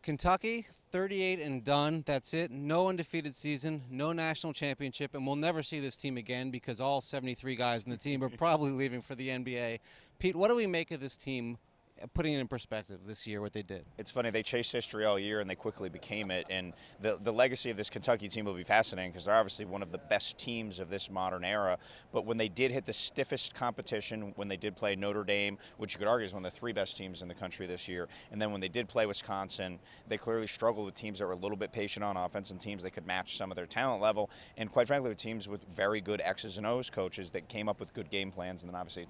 Kentucky, 38 and done. That's it. No undefeated season, no national championship, and we'll never see this team again because all 73 guys in the team are probably leaving for the NBA. Pete, what do we make of this team, putting it in perspective this year, what they did? It's funny, they chased history all year and they quickly became it, and the legacy of this Kentucky team will be fascinating because they're obviously one of the best teams of this modern era. But when they did hit the stiffest competition, when they did play Notre Dame, which you could argue is one of the three best teams in the country this year, and then when they did play Wisconsin, they clearly struggled with teams that were a little bit patient on offense and teams that could match some of their talent level, and quite frankly with teams with very good X's and O's coaches that came up with good game plans, and then obviously a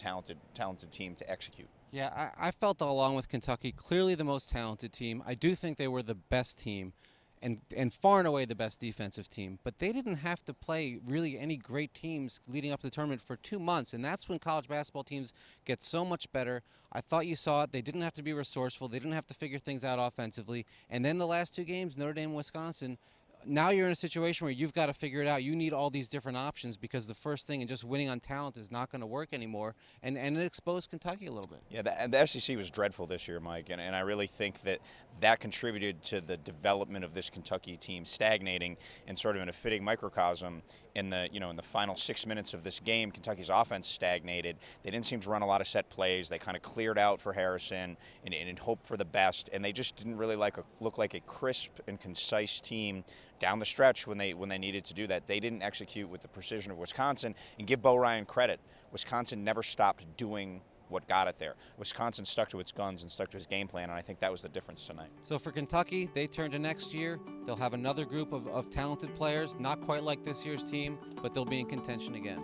talented team to execute. Yeah, I felt all along with Kentucky, clearly the most talented team. I do think they were the best team and far and away the best defensive team. But they didn't have to play really any great teams leading up to the tournament for 2 months, and that's when college basketball teams get so much better. I thought you saw it. They didn't have to be resourceful. They didn't have to figure things out offensively. And then the last two games, Notre Dame and Wisconsin, now you're in a situation where you've got to figure it out. You need all these different options because the first thing and just winning on talent is not going to work anymore, and it exposed Kentucky a little bit. Yeah, the SEC was dreadful this year, Mike, and I really think that contributed to the development of this Kentucky team stagnating and sort of in a fitting microcosm. In the final 6 minutes of this game, Kentucky's offense stagnated. They didn't seem to run a lot of set plays. They kind of cleared out for Harrison and hoped for the best, and they just didn't really look like a crisp and concise team down the stretch when they needed to do that. They didn't execute with the precision of Wisconsin, and give Bo Ryan credit. Wisconsin never stopped doing what got it there. Wisconsin stuck to its guns and stuck to its game plan, and I think that was the difference tonight. So for Kentucky, they turn to next year. They'll have another group of talented players, not quite like this year's team, but they'll be in contention again.